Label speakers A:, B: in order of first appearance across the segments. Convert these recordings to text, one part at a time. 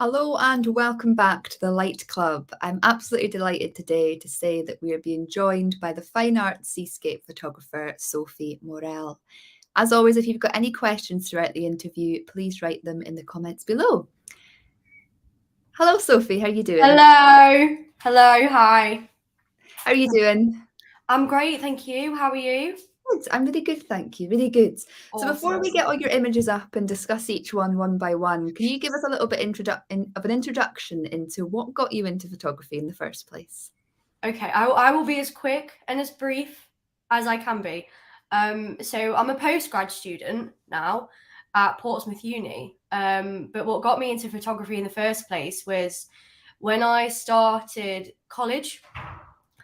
A: Hello and welcome back to the Light Club. I'm absolutely delighted today to say that we are being joined by the fine art seascape photographer Sophie Morrell. As always, if you've got any questions throughout the interview, please write them in the comments below. Hello Sophie, how are you doing?
B: Hello, hi.
A: How are you doing?
B: I'm great, thank you. How are you?
A: Good. I'm really good, thank you. Really good. So before we
B: Awesome.
A: get all your images up and discuss each one by one, can you give us a little bit of an introduction into what got you into photography in the first place?
B: Okay, I will be as quick and as brief as I can be. So I'm a postgrad student now at Portsmouth Uni. But what got me into photography in the first place was when I started college.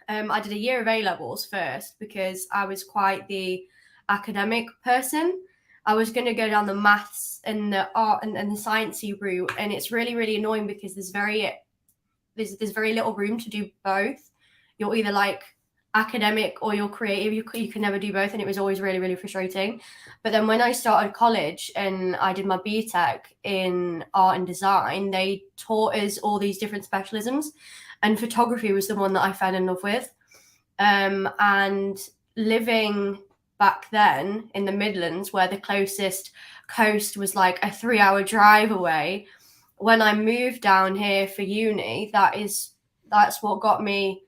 B: I did a year of A-levels first because I was quite the academic person. I was going to go down the maths and the art and the sciencey route, and it's really annoying because there's very little room to do both. You're either like academic or you're creative. You can never do both, and it was always really frustrating. But then when I started college and I did my BTEC in art and design, they taught us all these different specialisms, and photography was the one that I fell in love with. And living back then in the Midlands, where the closest coast was like a 3-hour drive away, when I moved down here for uni, that's what got me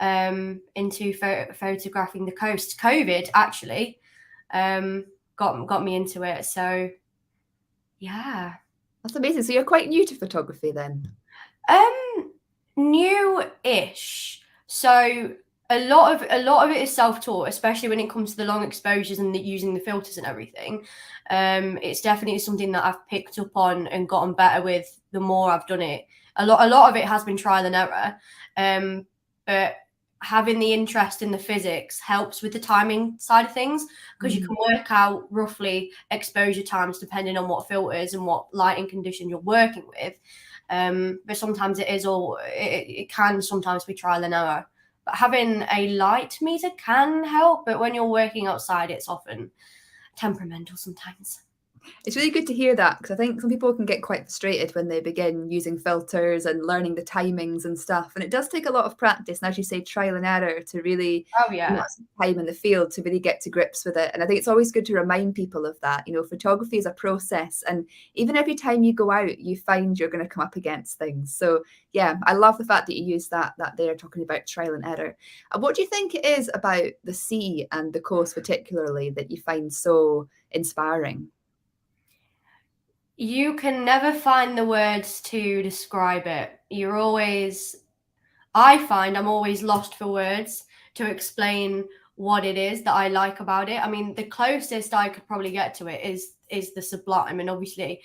B: into photographing the coast. COVID actually got me into it. So yeah,
A: That's amazing. So you're quite new to photography then?
B: New-ish. So a lot of it is self-taught, especially when it comes to the long exposures and using the filters and everything. It's definitely something that I've picked up on and gotten better with the more I've done it. A lot of it has been trial and error. But having the interest in the physics helps with the timing side of things, because you can work out roughly exposure times depending on what filters and what lighting condition you're working with. But sometimes it can sometimes be trial and error. But having a light meter can help, but when you're working outside, it's often temperamental sometimes.
A: It's really good to hear that, because I think some people can get quite frustrated when they begin using filters and learning the timings and stuff. And it does take a lot of practice, and as you say, trial and error to really time in the field to really get to grips with it. And I think it's always good to remind people of that. You know, photography is a process, and even every time you go out, you find you're going to come up against things. So yeah, I love the fact that you use that they're talking about trial and error. And what do you think it is about the sea and the coast particularly that you find so inspiring?
B: You can never find the words to describe it. I find I'm always lost for words to explain what it is that I like about it. I mean, the closest I could probably get to it is the sublime, and obviously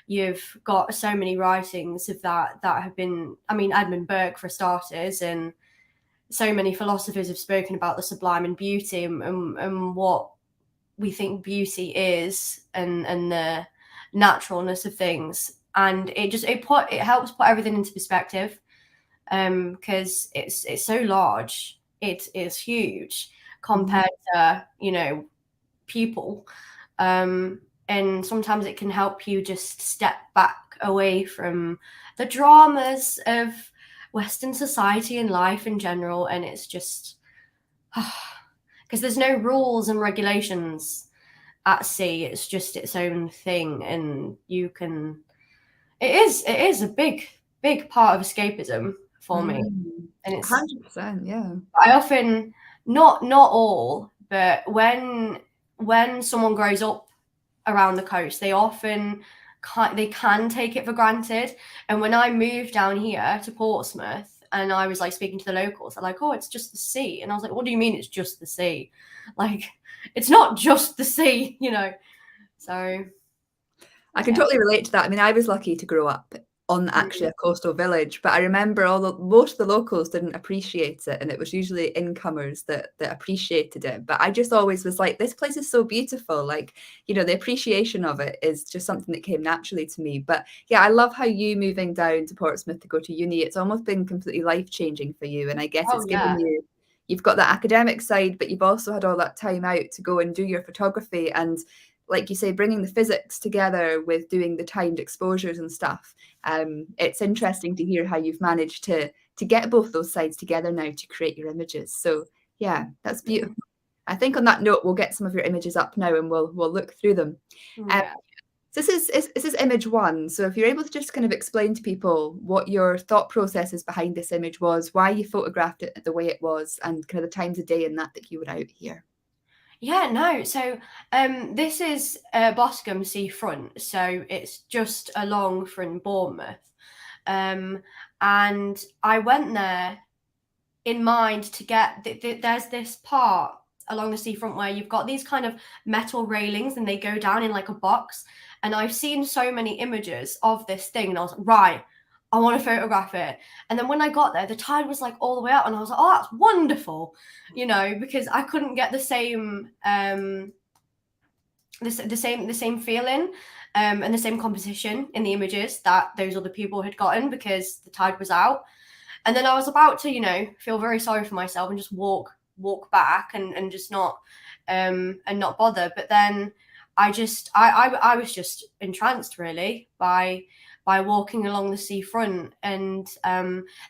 B: you've got so many writings of that have been, I mean, Edmund Burke for starters, and so many philosophers have spoken about the sublime and beauty and what we think beauty is, and the naturalness of things. And it helps put everything into perspective, because it's so large. It is huge compared to, people. And sometimes it can help you just step back away from the dramas of Western society and life in general. And it's just because there's no rules and regulations at sea. It's just its own thing, and it is a big part of escapism for me. And it's
A: 100%, yeah.
B: I often, not all, but when someone grows up around the coast, they often can take it for granted. And when I moved down here to Portsmouth and I was like speaking to the locals, they're like, "Oh, it's just the sea." And I was like, "What do you mean it's just the sea? Like, it's not just the sea, you know?" So
A: I can totally relate to that. I mean, I was lucky to grow up on actually a coastal village, but I remember most of the locals didn't appreciate it, and it was usually incomers that appreciated it. But I just always was like, this place is so beautiful. Like, you know, the appreciation of it is just something that came naturally to me. But yeah, I love how you moving down to Portsmouth to go to uni, it's almost been completely life-changing for you. And I guess it's given you've got that academic side, but you've also had all that time out to go and do your photography. And like you say, bringing the physics together with doing the timed exposures and stuff. It's interesting to hear how you've managed to get both those sides together now to create your images. So yeah, that's beautiful. I think on that note, we'll get some of your images up now and we'll look through them.
B: Yeah.
A: So this is image one. So if you're able to just kind of explain to people what your thought processes behind this image was, why you photographed it the way it was, and kind of the times of day and that you were out here.
B: Yeah, no. So this is Boscombe Seafront. So it's just along from Bournemouth. And I went there in mind to get, there's this part along the seafront where you've got these kind of metal railings and they go down in like a box. And I've seen so many images of this thing and I was like, right, I want to photograph it. And then when I got there, the tide was like all the way out and I was like, oh, that's wonderful, you know, because I couldn't get the same the same feeling and the same composition in the images that those other people had gotten because the tide was out. And then I was about to, you know, feel very sorry for myself and just walk back and just not and not bother. But then I was just entranced really by walking along the seafront. And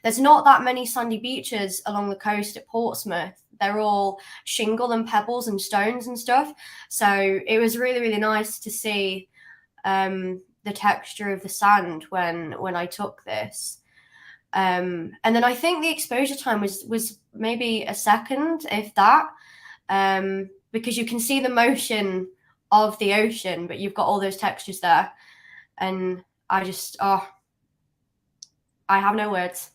B: there's not that many sandy beaches along the coast at Portsmouth. They're all shingle and pebbles and stones and stuff. So it was really, really nice to see the texture of the sand when I took this. And then I think the exposure time was maybe a second, if that, because you can see the motion of the ocean, but you've got all those textures there. And I just, I have no words.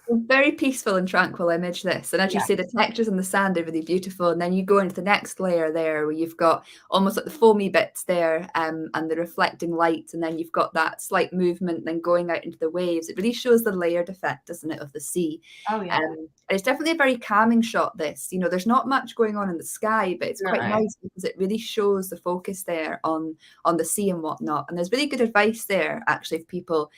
A: Very peaceful and tranquil image, this. And as you say, the textures on the sand are really beautiful. And then you go into the next layer there where you've got almost like the foamy bits there and the reflecting light. And then you've got that slight movement then going out into the waves. It really shows the layered effect, doesn't it, of the sea.
B: Oh, yeah.
A: It's definitely a very calming shot, this. You know, there's not much going on in the sky, but it's quite nice because it really shows the focus there on the sea and whatnot. And there's really good advice there, actually, for people.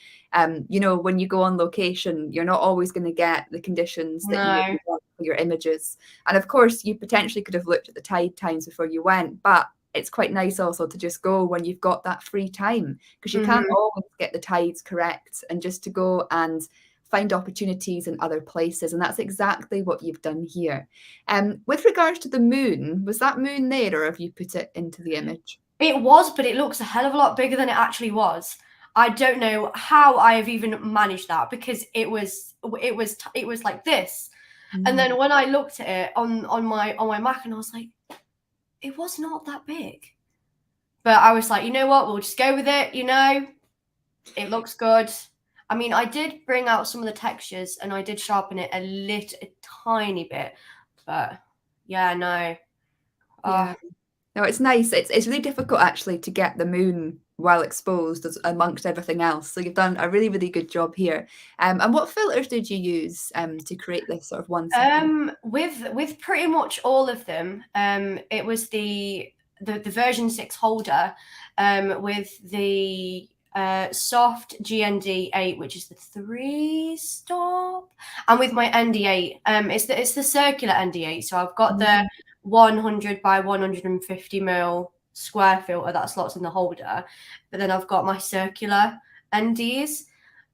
A: You know, when you go on location, you're not always going to get the conditions that you want for your images. And of course, you potentially could have looked at the tide times before you went, but it's quite nice also to just go when you've got that free time, because you can't always get the tides correct, and just to go and find opportunities in other places. And that's exactly what you've done here. With regards to the moon, was that moon there, or have you put it into the image?
B: It was, but it looks a hell of a lot bigger than it actually was. I don't know how I have even managed that, because it was like this. And then when I looked at it on my Mac, and I was like, it was not that big. But I was like, you know what, we'll just go with it, you know. It looks good. I mean, I did bring out some of the textures and I did sharpen it a tiny bit. But yeah, no.
A: No, it's nice. It's really difficult actually to get the moon well exposed amongst everything else. So you've done a really, really good job here. And what filters did you use to create this sort of 1 second?
B: With pretty much all of them, it was the version 6 holder with the soft GND8, which is the 3-stop, and with my ND8, it's the circular ND8. So I've got the 100 by 150 mil square filter that slots in the holder, but then I've got my circular NDs.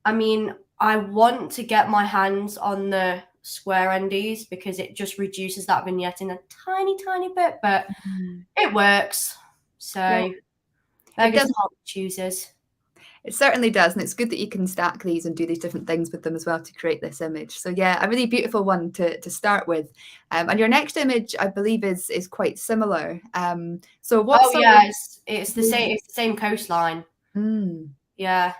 B: I mean, I want to get my hands on the square NDs because it just reduces that vignette in a tiny bit, but it works. So beggars can't be choosers.
A: It certainly does, and it's good that you can stack these and do these different things with them as well to create this image. So yeah, a really beautiful one to start with. And your next image, I believe, is quite similar. So what?
B: Oh yeah, it's the same. It's the same coastline. Yeah,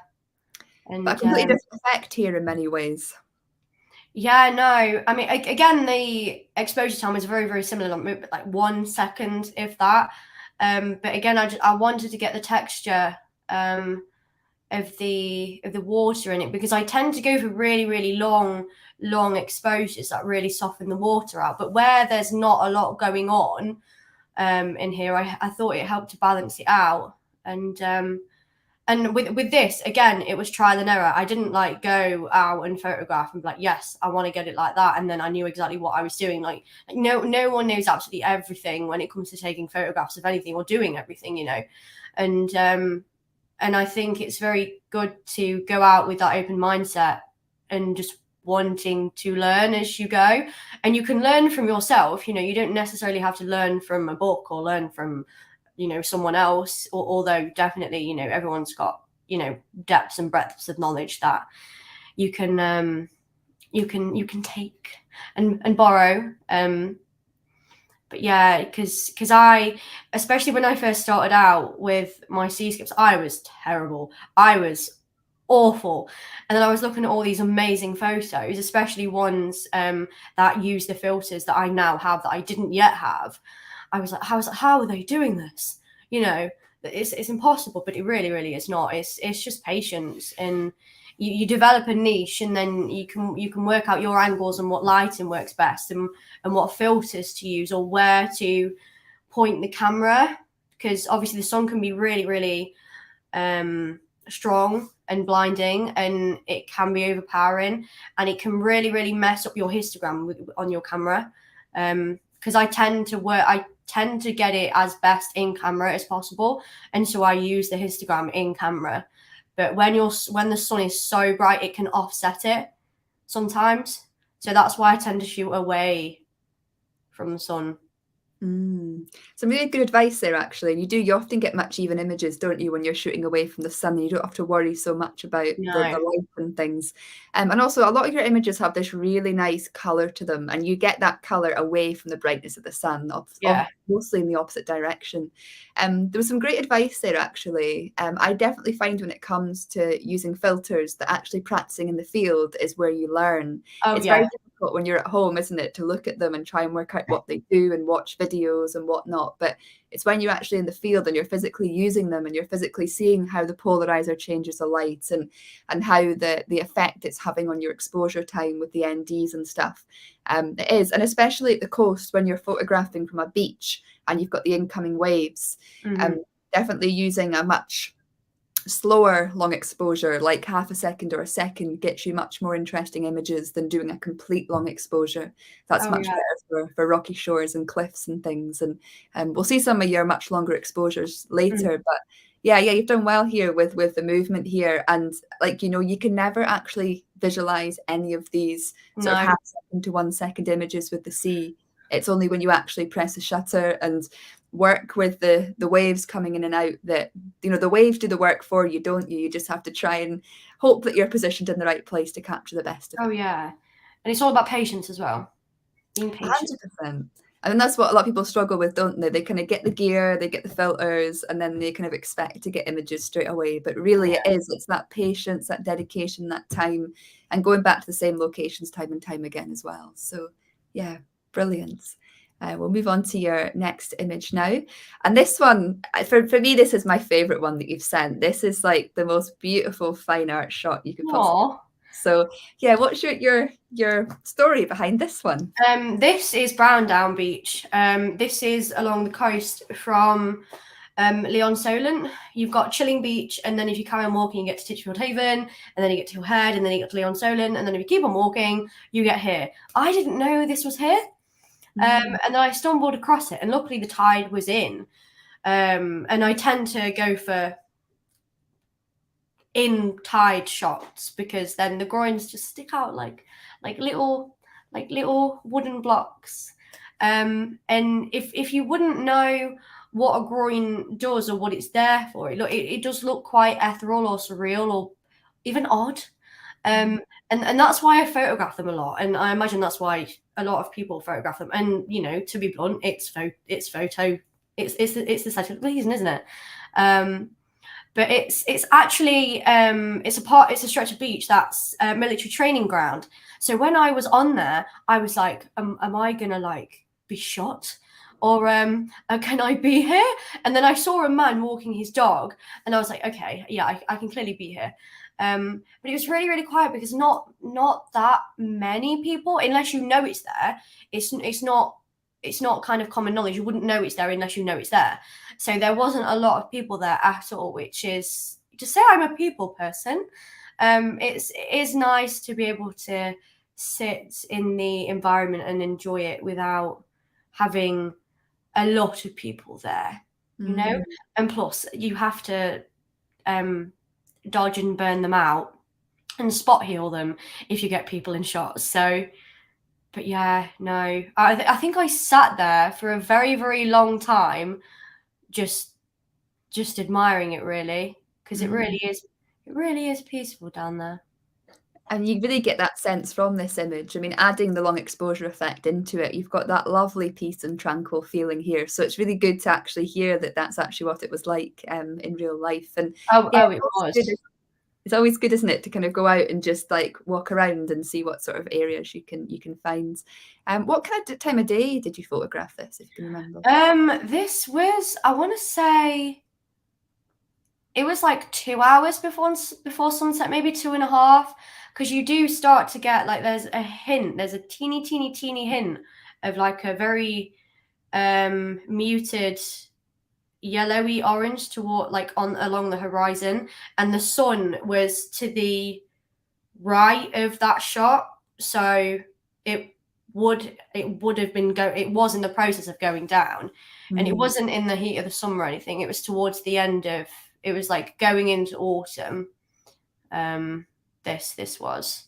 B: and
A: but a completely different effect here in many ways.
B: Yeah, no, I mean, again, the exposure time was very, very similar, like 1 second, if that. But again, I wanted to get the texture of the water in it, because I tend to go for really, really long exposures that really soften the water out. But where there's not a lot going on in here, I thought it helped to balance it out. And And with this, again, it was trial and error. I didn't like go out and photograph and be like, yes, I want to get it like that. And then I knew exactly what I was doing. Like no one knows absolutely everything when it comes to taking photographs of anything or doing everything, you know. And I think it's very good to go out with that open mindset and just wanting to learn as you go. And you can learn from yourself, you know, you don't necessarily have to learn from a book or learn from, you know, someone else, although definitely, you know, everyone's got, you know, depths and breadths of knowledge that you can take and borrow. But yeah, because I, especially when I first started out with my seascapes, I was terrible. I was awful. And then I was looking at all these amazing photos, especially ones that use the filters that I now have that I didn't yet have. I was like, how are they doing this? You know, it's impossible, but it really is not. It's just patience, and you develop a niche, and then you can work out your angles and what lighting works best, and what filters to use, or where to point the camera, because obviously the sun can be really strong and blinding, and it can be overpowering, and it can really mess up your histogram on your camera. Because I tend to get it as best in camera as possible, and so I use the histogram in camera. But when the sun is so bright, it can offset it sometimes. So that's why I tend to shoot away from the sun.
A: Some really good advice there, actually. You often get much even images, don't you, when you're shooting away from the sun, and you don't have to worry so much about the light and things. And also, a lot of your images have this really nice colour to them, and you get that colour away from the brightness of the sun, mostly in the opposite direction. There was some great advice there, actually. I definitely find when it comes to using filters that actually practicing in the field is where you learn. It's very difficult when you're at home, isn't it, to look at them and try and work out what they do and watch videos and whatnot. But it's when you're actually in the field and you're physically using them and you're physically seeing how the polarizer changes the light and how the effect it's having on your exposure time with the NDs and stuff. It is, and especially at the coast when you're photographing from a beach and you've got the incoming waves. Definitely using a much slower long exposure, like half a second or a second, gets you much more interesting images than doing a complete long exposure. That's much better for rocky shores and cliffs and things. And we'll see some of your much longer exposures later. But yeah, you've done well here with the movement here. And like, you know, you can never actually visualize any of these sort of half second to 1 second images with the sea. It's only when you actually press a shutter and work with the waves coming in and out that, you know, the waves do the work for you, don't you? You just have to try and hope that you're positioned in the right place to capture the best of it.
B: Oh yeah, and it's all about patience as well. Being patient.
A: 100%. And that's what a lot of people struggle with, don't they? They kind of get the gear, they get the filters, and then they kind of expect to get images straight away. But really it's that patience, that dedication, that time, and going back to the same locations time and time again as well. So yeah, brilliant. We'll move on to your next image now. And this one, for me, this is my favorite one that you've sent. This is like the most beautiful fine art shot you could possibly. So yeah, what's your story behind this one?
B: This is Browndown Beach. This is along the coast from Leon Solent. You've got Chilling Beach, and then if you carry on walking, you get to Titchfield Haven, and then you get to Hill Head, and then you get to Leon Solent, and then if you keep on walking, you get here. I didn't know this was here. And then I stumbled across it, and luckily the tide was in. And I tend to go for in tide shots because then the groins just stick out like little wooden blocks. And if you wouldn't know what a groin does or what it's there for, it does look quite ethereal or surreal or even odd. And that's why I photograph them a lot, and I imagine that's why a lot of people photograph them. And you know, to be blunt, it's the aesthetic reason, isn't it? But it's actually it's a stretch of beach that's a military training ground. So when I was on there, I was like, am I gonna like be shot? Or can I be here? And then I saw a man walking his dog, and I was like, okay, yeah, I can clearly be here. But it was really quiet because not that many people, unless you know it's there. It's not kind of common knowledge. You wouldn't know it's there unless you know it's there. So there wasn't a lot of people there at all, which is just say I'm a people person. It is nice to be able to sit in the environment and enjoy it without having a lot of people there, you know. And plus you have to dodge and burn them out and spot heal them if you get people in shots. So, but yeah, no, I think I sat there for a very, very long time, just admiring it, really, because it really is peaceful down there.
A: And you really get that sense from this image. I mean, adding the long exposure effect into it, you've got that lovely peace and tranquil feeling here. So it's really good to actually hear that that's actually what it was like in real life. And yeah,
B: It was.
A: It's always good, isn't it, to kind of go out and just like walk around and see what sort of areas you can find. What kind of time of day did you photograph this, if you can remember?
B: This was, I want to say, it was like 2 hours before sunset, maybe 2.5, because you do start to get like there's a teeny hint of like a very muted yellowy orange toward like along the horizon, and the sun was to the right of that shot, so it was in the process of going down, and it wasn't in the heat of the summer or anything. It was towards the end of, it was like going into autumn. This was.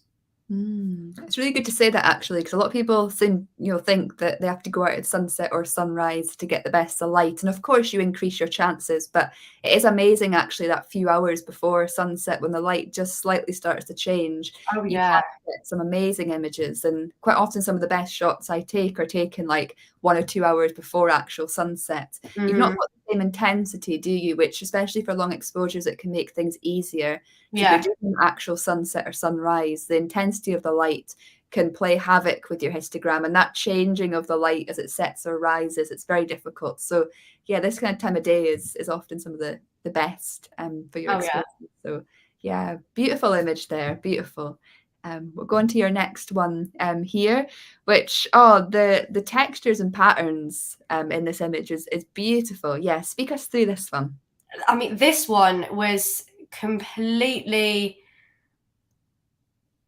A: It's really good to say that, actually, because a lot of people think that they have to go out at sunset or sunrise to get the best of light, and of course you increase your chances, but it is amazing actually that few hours before sunset, when the light just slightly starts to change, you can get some amazing images. And quite often some of the best shots I take are taken like 1 or 2 hours before actual sunset. You've not got the same intensity, do you? Which, especially for long exposures, it can make things easier. If you're doing actual sunset or sunrise, the intensity of the light can play havoc with your histogram, and that changing of the light as it sets or rises, it's very difficult. So yeah, this kind of time of day is often some of the best for your exposure. So yeah, beautiful image there, beautiful. We'll go on to your next one here, which, the textures and patterns in this image is beautiful. Yeah, speak us through this one.
B: I mean, this one was completely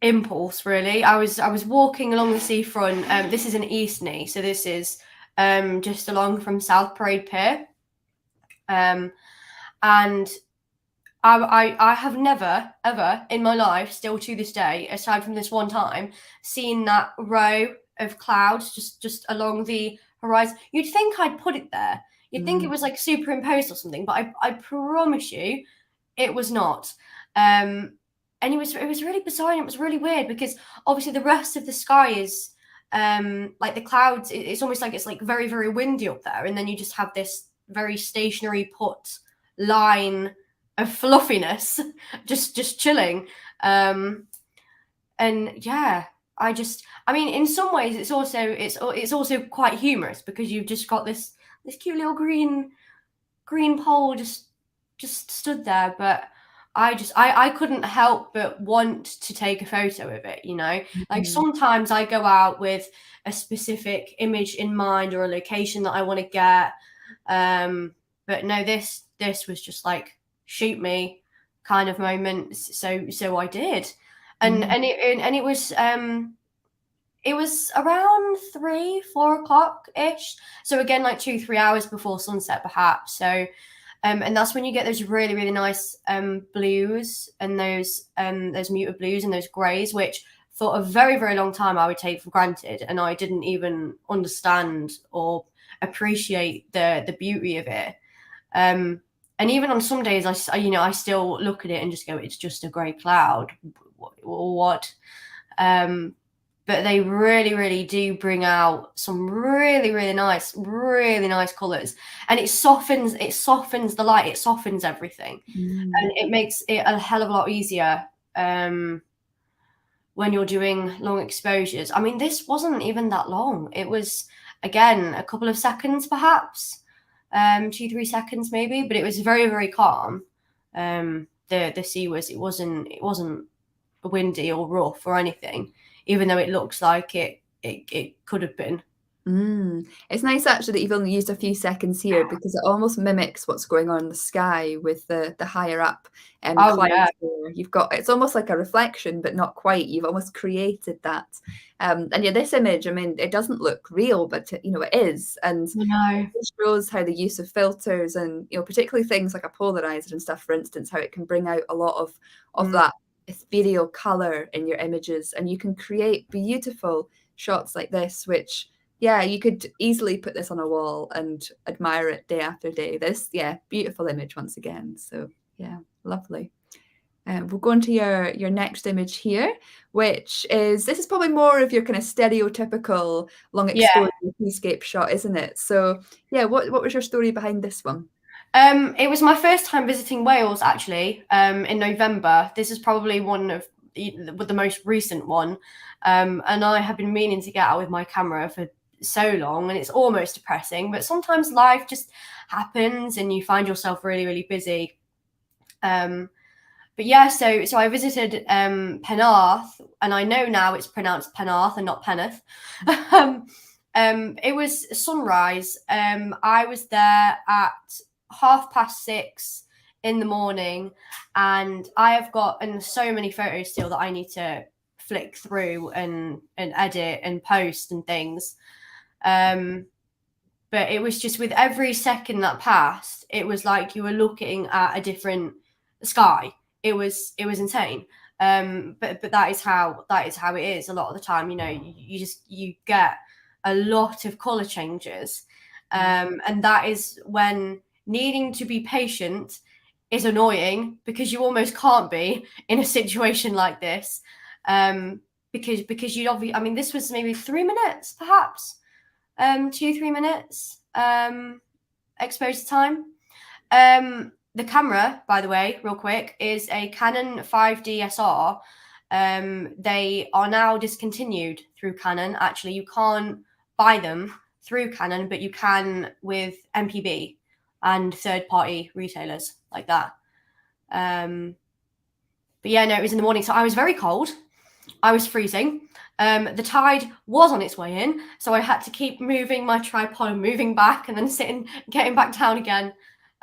B: impulse, really. I was walking along the seafront. This is in Eastney, so this is just along from South Parade Pier, and I have never ever in my life, still to this day, aside from this one time, seen that row of clouds just along the horizon. You'd think I'd put it there. You'd think it was like superimposed or something, but I promise you, it was not. And it was really bizarre, and it was really weird, because obviously the rest of the sky is like the clouds. It's almost like it's like very, very windy up there, and then you just have this very stationary put line of fluffiness, just chilling. And yeah, I mean, in some ways, it's also quite humorous, because you've just got this cute little green pole just stood there, but I couldn't help but want to take a photo of it, you know. Like sometimes I go out with a specific image in mind or a location that I want to get, but no, this was just like, shoot me kind of moment. So I did, and it was around 3-4 o'clock ish. So again, like 2-3 hours before sunset, perhaps. So, and that's when you get those really, really nice blues, and those muted blues and those greys, which for a very, very long time I would take for granted, and I didn't even understand or appreciate the beauty of it. And even on some days, I still look at it and just go, it's just a grey cloud. What? But they really, really do bring out some really, really nice colours, and it softens the light, it softens everything, and it makes it a hell of a lot easier when you're doing long exposures. I mean, this wasn't even that long. It was, again, a couple of seconds, perhaps. 2-3 seconds maybe, but it was very, very calm. The sea wasn't windy or rough or anything, even though it looks like it could have been.
A: It's nice actually that you've only used a few seconds here, because it almost mimics what's going on in the sky with the higher up clouds there. You've got, it's almost like a reflection, but not quite. You've almost created that. And yeah, this image, I mean, it doesn't look real, but you know, it is. And it shows how the use of filters and, you know, particularly things like a polarizer and stuff, for instance, how it can bring out a lot of that ethereal color in your images, and you can create beautiful shots like this, which, yeah, you could easily put this on a wall and admire it day after day. This, yeah, beautiful image once again. So yeah, lovely. We'll go on to your next image here, which is, this is probably more of your kind of stereotypical long exposure seascape shot, isn't it? So yeah, what was your story behind this one?
B: It was my first time visiting Wales, actually, in November. This is probably one of the most recent one. And I have been meaning to get out with my camera for so long, and it's almost depressing, but sometimes life just happens and you find yourself really, really busy. But yeah, so I visited Penarth, and I know now it's pronounced Penarth and not Penarth. It was sunrise. I was there at 6:30 in the morning, and I have got so many photos still that I need to flick through and edit and post and things. But it was just, with every second that passed, it was like you were looking at a different sky. It was insane. But that is how it is a lot of the time. You know, you get a lot of color changes, and that is when needing to be patient is annoying, because you almost can't be in a situation like this, because you'd obviously, I mean, this was maybe 3 minutes, perhaps 2-3 minutes exposure time. The camera, by the way, real quick, is a Canon 5D SR. They are now discontinued through Canon. Actually, you can't buy them through Canon, but you can with MPB and third-party retailers like that. But yeah, no, it was in the morning, so I was very cold. I was freezing. The tide was on its way in, so I had to keep moving my tripod and moving back, and then sitting, getting back down again.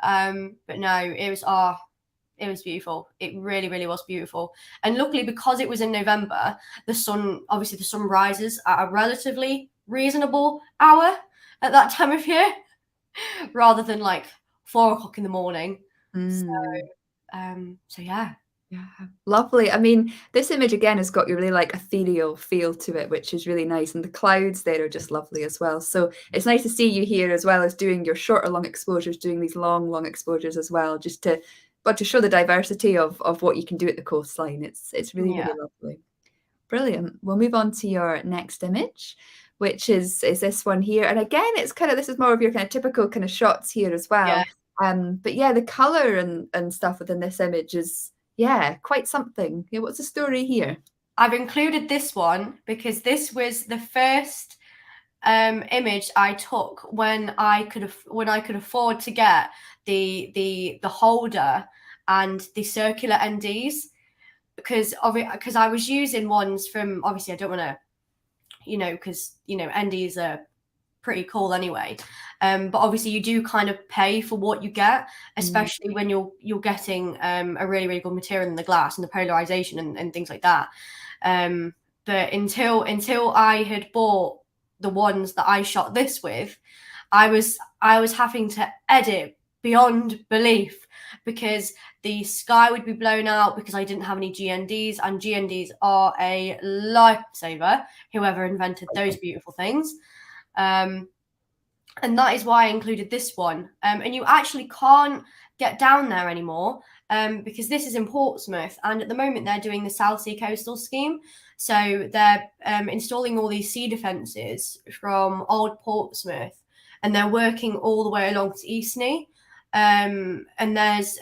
B: But no, it was beautiful. It really, really was beautiful. And luckily, because it was in November, the sun rises at a relatively reasonable hour at that time of year, rather than like 4 o'clock in the morning. So yeah.
A: Yeah, lovely. I mean, this image again has got your really like ethereal feel to it, which is really nice. And the clouds there are just lovely as well. So it's nice to see you here, as well as doing your shorter long exposures, doing these long exposures as well, just to show the diversity of what you can do at the coastline. It's really, really lovely. Brilliant. We'll move on to your next image, which is this one here. And again, it's kind of, this is more of your kind of typical kind of shots here as well. But yeah, the color and stuff within this image is, yeah, quite something. Yeah, what's the story here?
B: I've included this one because this was the first image I took when I could afford to get the holder and the circular NDs, because I was using ones from, obviously I don't want to, because NDs are pretty cool anyway, but obviously you do kind of pay for what you get, especially when you're getting a really, really good material in the glass and the polarization and things like that. But until I had bought the ones that I shot this with, I was having to edit beyond belief, because the sky would be blown out because I didn't have any GNDs, and GNDs are a lifesaver, whoever invented those beautiful things. And that is why I included this one. And you actually can't get down there anymore, because this is in Portsmouth, and at the moment they're doing the South Sea Coastal Scheme. So they're installing all these sea defences from Old Portsmouth, and they're working all the way along to Eastney. And there's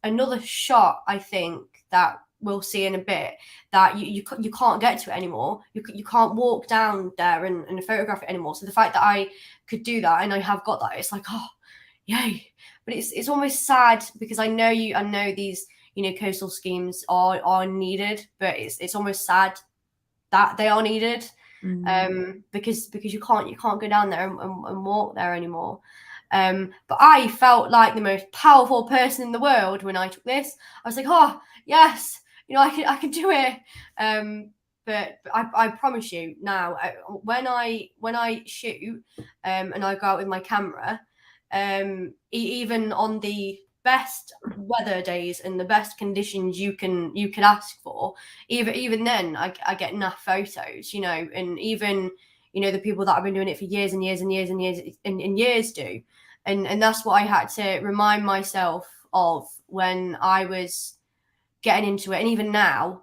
B: another shot, I think, that we'll see in a bit, that you can't get to it anymore. You can't walk down there and photograph it anymore. So the fact that I could do that, and I have got that, it's like, oh, yay. But it's almost sad, because I know these coastal schemes are needed, but it's almost sad that they are needed. because you can't go down there and walk there anymore. But I felt like the most powerful person in the world when I took this. I was like, oh yes, I can do it. But I promise you now, when I shoot and I go out with my camera, even on the best weather days and the best conditions you can ask for, even then I get naff photos, and even the people that have been doing it for years and years and years and years and years do, and that's what I had to remind myself of when I was getting into it, and even now,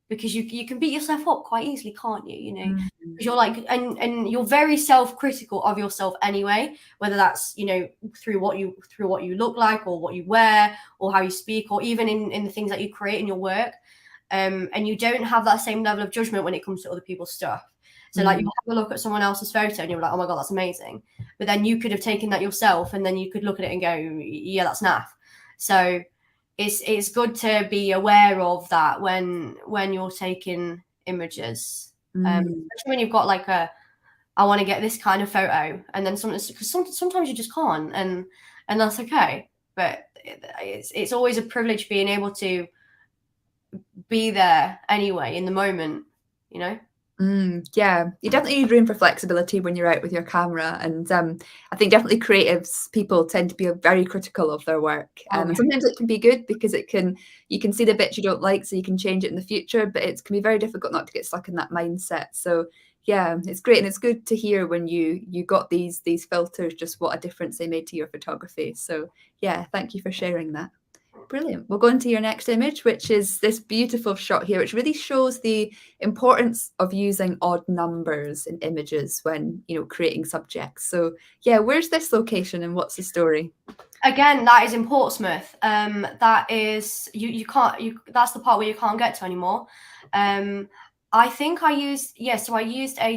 B: because you can beat yourself up quite easily, can't you? Because you're like, and you're very self-critical of yourself anyway, whether that's through what you look like, or what you wear, or how you speak, or even in the things that you create in your work, and you don't have that same level of judgment when it comes to other people's stuff. So like, you have a look at someone else's photo and you're like, oh my god, that's amazing, but then you could have taken that yourself, and then you could look at it and go, yeah, that's naff. So it's good to be aware of that when you're taking images, especially when you've got like I want to get this kind of photo, and then sometimes you just can't, and that's okay. But it's always a privilege being able to be there anyway in the moment,
A: Yeah, you definitely need room for flexibility when you're out with your camera, and I think definitely creatives people tend to be very critical of their work, and sometimes it can be good because you can see the bits you don't like, so you can change it in the future, but it can be very difficult not to get stuck in that mindset. So yeah, it's great, and it's good to hear when you got these filters, just what a difference they made to your photography. So yeah, thank you for sharing that. Brilliant. We'll go into your next image, which is this beautiful shot here, which really shows the importance of using odd numbers in images when, creating subjects. So yeah, where's this location and what's the story?
B: Again, that is in Portsmouth. That is, you can't, that's the part where you can't get to anymore. I think I used a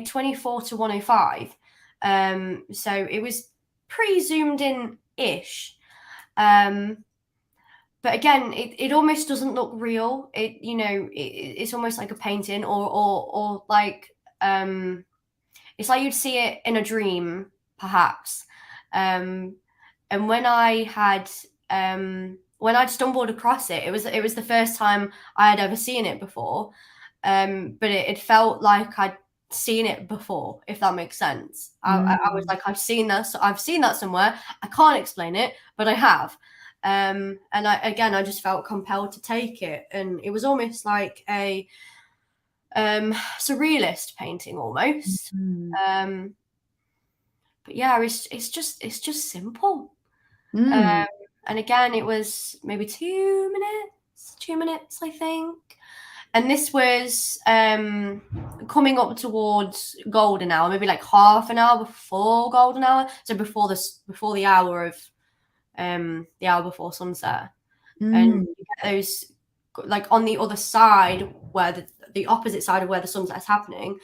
B: 24-105. So it was pre-zoomed in-ish. But again, it almost doesn't look real. It's almost like a painting, or like it's like you'd see it in a dream, perhaps. And when I'd stumbled across it, it was the first time I had ever seen it before. But it felt like I'd seen it before, if that makes sense. I was like, I've seen that somewhere. I can't explain it, but I have. And I just felt compelled to take it, and it was almost like a surrealist painting almost. But yeah, it's just simple. And again, it was maybe 2 minutes, I think. And this was coming up towards golden hour, maybe like half an hour before golden hour, so before the hour of the hour before sunset. And you get those, like, on the other side, where the opposite side of where the sunset's happening,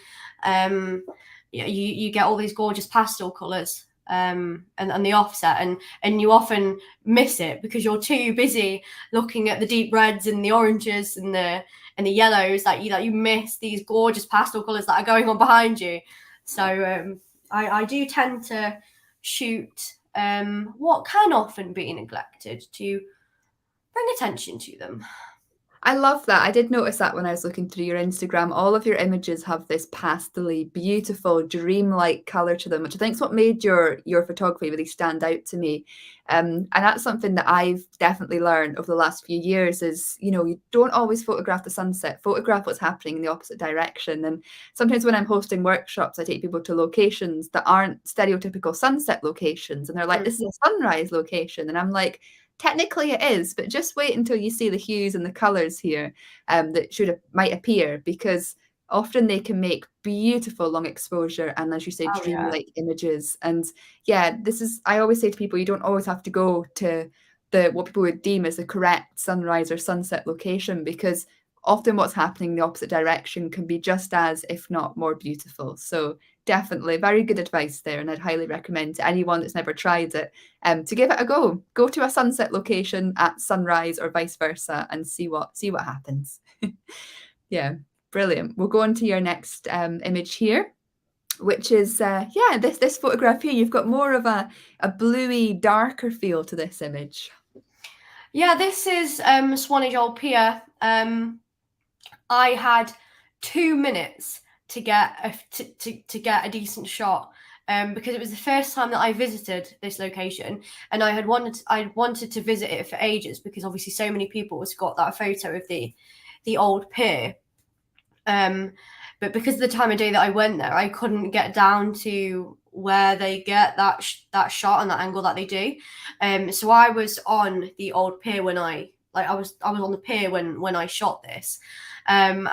B: you get all these gorgeous pastel colors, and the offset, and you often miss it because you're too busy looking at the deep reds and the oranges and the yellows that you miss these gorgeous pastel colors that are going on behind you. So I do tend to shoot what can often be neglected to bring attention to them.
A: I love that. I did notice that when I was looking through your Instagram. All of your images have this pastel-y, beautiful, dreamlike colour to them, which I think is what made your photography really stand out to me. And that's something that I've definitely learned over the last few years is, you don't always photograph the sunset, photograph what's happening in the opposite direction. And sometimes when I'm hosting workshops, I take people to locations that aren't stereotypical sunset locations. And they're like, this is a sunrise location. And I'm like, technically it is, but just wait until you see the hues and the colors here that might appear, because often they can make beautiful long exposure and, as you say, dreamlike images. And yeah, I always say to people, you don't always have to go to what people would deem as the correct sunrise or sunset location, because often what's happening in the opposite direction can be just as, if not more, beautiful. So definitely very good advice there, and I'd highly recommend to anyone that's never tried it to give it a go. Go to a sunset location at sunrise or vice versa and see what happens. Yeah. Brilliant. We'll go on to your next image here, which is, this photograph here. You've got more of a bluey, darker feel to this image.
B: Yeah, this is Swanage Old Pier. I had 2 minutes to get a decent shot, because it was the first time that I visited this location, and I wanted to visit it for ages, because obviously so many people has got that photo of the old pier. But because of the time of day that I went there, I couldn't get down to where they get that shot and that angle that they do. So I was on the old pier when I was on the pier when I shot this. And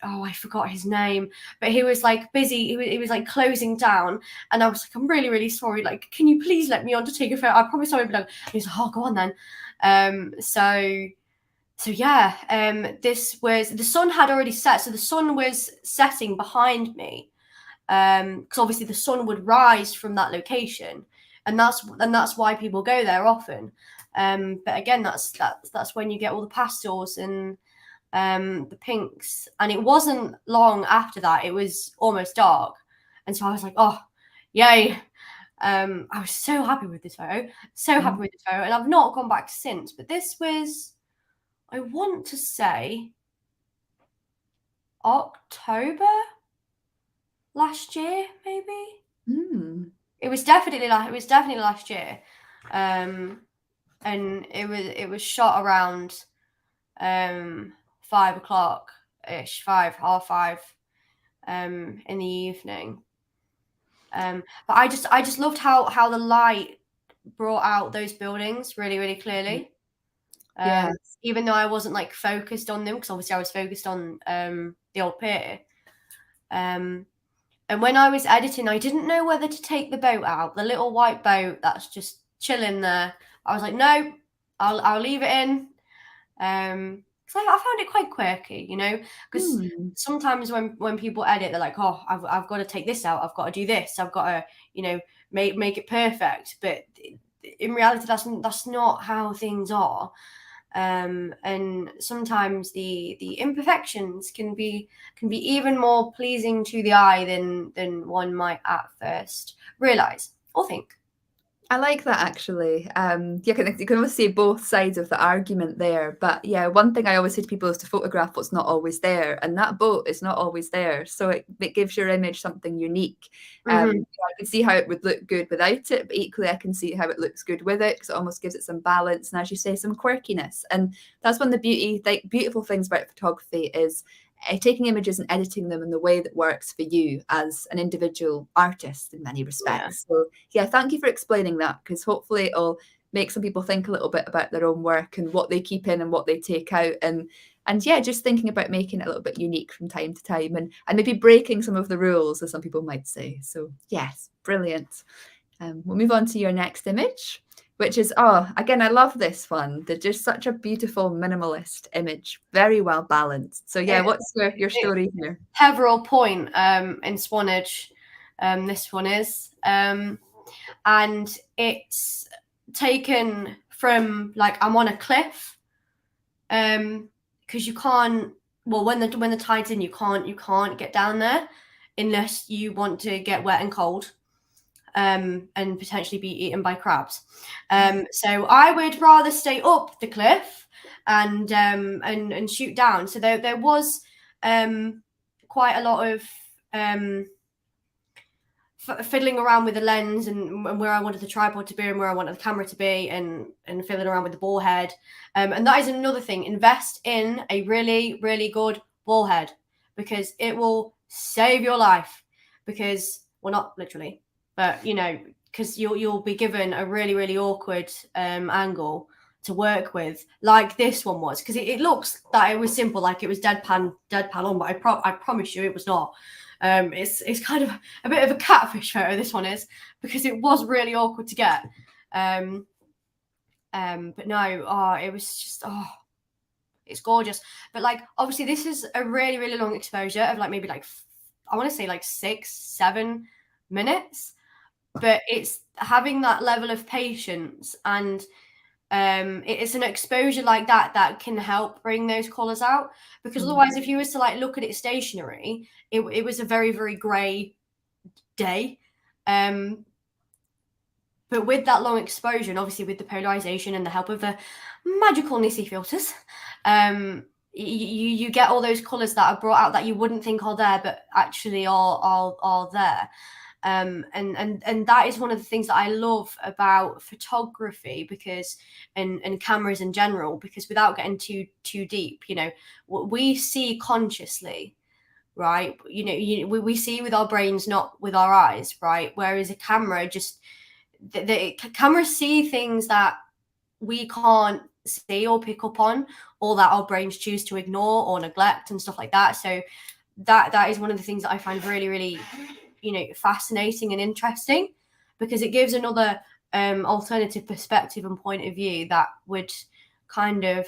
B: I forgot his name, but he was like busy. He was like closing down, and I was like, I'm really, really sorry. Like, can you please let me on to take a photo? I promise I won't be done. And he's like, oh, go on then. So yeah, this was, the sun had already set. So the sun was setting behind me, because obviously the sun would rise from that location, and that's why people go there often. But again, that's when you get all the pastels and the pinks. And it wasn't long after that, it was almost dark, and so I was like, oh, yay. I was so happy with this photo, and I've not gone back since. But this was, I want to say, October last year, maybe. It was definitely last year, and it was shot around 5 o'clock ish, 5:30, in the evening. But I just loved how the light brought out those buildings really, really clearly.
A: Yes.
B: Even though I wasn't like focused on them, because obviously I was focused on the old pier. And when I was editing, I didn't know whether to take the boat out, the little white boat that's just chilling there. I was like, no, I'll leave it in. Because I found it quite quirky, you know, because sometimes when people edit, they're like, oh, I've got to take this out, I've got to do this, I've got to, you know, make it perfect. But in reality, that's not how things are. And sometimes the imperfections can be even more pleasing to the eye than one might at first realize or think.
A: I like that, actually. You can almost see both sides of the argument there. But yeah, one thing I always say to people is to photograph what's not always there, and that boat is not always there. So it gives your image something unique. I can see how it would look good without it, but equally I can see how it looks good with it, because it almost gives it some balance and, as you say, some quirkiness. And that's one of the beautiful things about photography is taking images and editing them in the way that works for you as an individual artist in many respects. So yeah, thank you for explaining that, because hopefully it'll make some people think a little bit about their own work and what they keep in and what they take out, and yeah, just thinking about making it a little bit unique from time to time, and maybe breaking some of the rules, as some people might say. So yes, brilliant. We'll move on to your next image, which is, again, I love this one. They're just such a beautiful minimalist image, very well balanced. So yeah, what's your story here?
B: Peveril Point in Swanage, this one is. And it's taken from, like, I'm on a cliff, because you can't, well, when the tide's in, you can't get down there unless you want to get wet and cold. And potentially be eaten by crabs. So I would rather stay up the cliff and shoot down. So there was quite a lot of fiddling around with the lens and where I wanted the tripod to be and where I wanted the camera to be, and fiddling around with the ball head. And that is another thing. Invest in a really, really good ball head, because it will save your life. Because, well, not literally, but, you know, because you'll be given a really, really awkward angle to work with, like this one was, because it looks that it was simple, like it was deadpan on, but I promise you it was not. It's kind of a bit of a catfish photo, this one is, because it was really awkward to get. But no, it was just, it's gorgeous. But like, obviously this is a really, really long exposure of like maybe like, I want to say like 6-7 minutes, but it's having that level of patience and it's an exposure like that can help bring those colours out, because otherwise if you was to like look at it stationary, it was a very, very grey day. But with that long exposure, and obviously with the polarization and the help of the magical NiSi filters, you get all those colours that are brought out that you wouldn't think are there, but actually are there. And that is one of the things that I love about photography, because and cameras in general, because without getting too deep, you know, what we see consciously, right? You know, we see with our brains, not with our eyes, right? Whereas a camera just the cameras see things that we can't see or pick up on, or that our brains choose to ignore or neglect and stuff like that. So that is one of the things that I find really, really, you know, fascinating and interesting, because it gives another alternative perspective and point of view that would kind of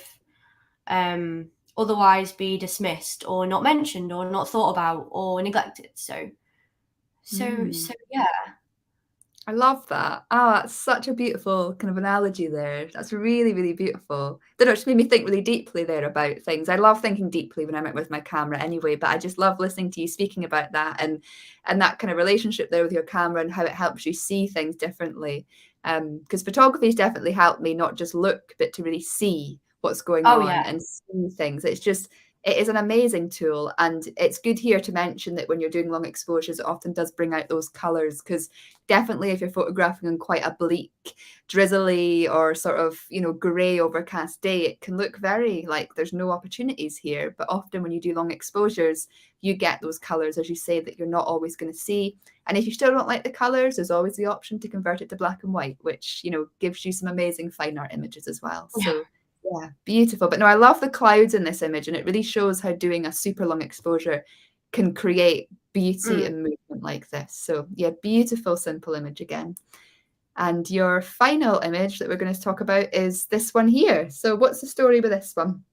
B: otherwise be dismissed or not mentioned or not thought about or neglected. So yeah.
A: I love that. Oh, that's such a beautiful kind of analogy there. That's really, really beautiful. That just made me think really deeply there about things. I love thinking deeply when I'm out with my camera anyway, but I just love listening to you speaking about that and that kind of relationship there with your camera and how it helps you see things differently. Because photography has definitely helped me not just look, but to really see what's going on and see things. It is an amazing tool, and it's good here to mention that when you're doing long exposures, it often does bring out those colours, because definitely if you're photographing on quite a bleak, drizzly or sort of, you know, grey overcast day, it can look very like there's no opportunities here. But often when you do long exposures, you get those colours, as you say, that you're not always going to see. And if you still don't like the colours, there's always the option to convert it to black and white, which, you know, gives you some amazing fine art images as well. So yeah, beautiful. But no, I love the clouds in this image, and it really shows how doing a super long exposure can create beauty and movement like this. So yeah, beautiful, simple image again. And your final image that we're going to talk about is this one here. So what's the story with this one?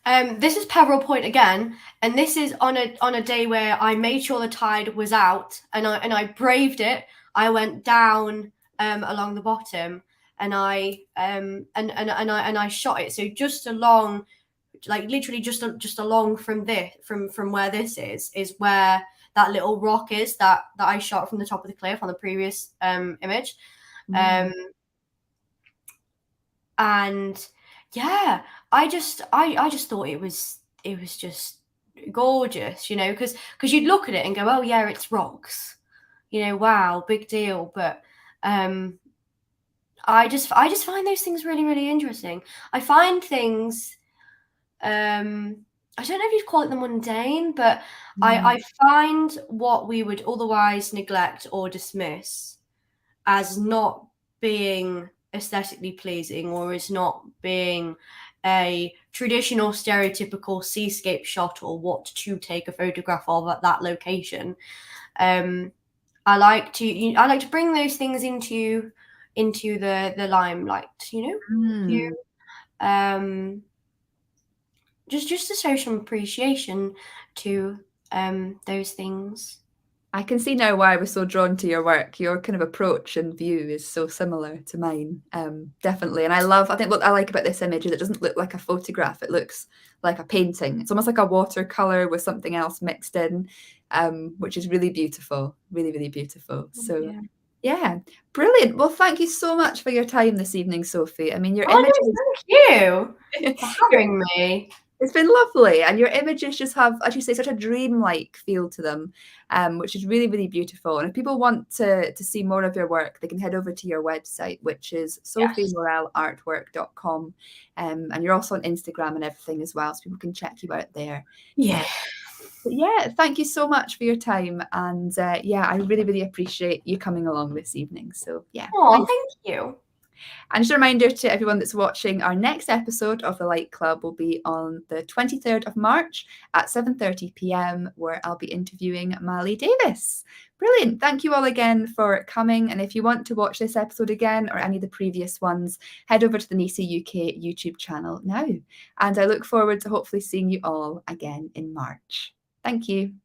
B: This is Peveril Point again, and this is on a day where I made sure the tide was out, and I braved it. I went down along the bottom, and I shot it. So just along, like literally just along from where this is where that little rock is that I shot from the top of the cliff on the previous image. And yeah, I just thought it was just gorgeous, you know, because you'd look at it and go, oh yeah, it's rocks, you know, wow, big deal. But I just find those things really, really interesting. I find things, I don't know if you'd call it the mundane, but I find what we would otherwise neglect or dismiss as not being aesthetically pleasing, or as not being a traditional stereotypical seascape shot or what to take a photograph of at that location. I like to bring those things into the limelight, you know, just to show some appreciation to those things.
A: I can see now why I was so drawn to your work. Your kind of approach and view is so similar to mine, definitely. And I think what I like about this image is it doesn't look like a photograph. It looks like a painting. It's almost like a watercolor with something else mixed in, which is really beautiful, really, really beautiful. So yeah, brilliant. Well, thank you so much for your time this evening, Sophie. I mean, your images.
B: Thank you for having me.
A: It's been lovely, and your images just have, as you say, such a dreamlike feel to them, which is really, really beautiful. And if people want to see more of your work, they can head over to your website, which is sophiemorellartwork.com, and you're also on Instagram and everything as well, so people can check you out there.
B: Yeah.
A: But yeah, thank you so much for your time, and yeah, I really, really appreciate you coming along this evening. So yeah.
B: Oh, thank you.
A: And just a reminder to everyone that's watching, our next episode of The Light Club will be on the 23rd of March at 7:30 p.m, where I'll be interviewing Mali Davies. Brilliant. Thank you all again for coming. And if you want to watch this episode again or any of the previous ones, head over to the NiSi UK YouTube channel now. And I look forward to hopefully seeing you all again in March. Thank you.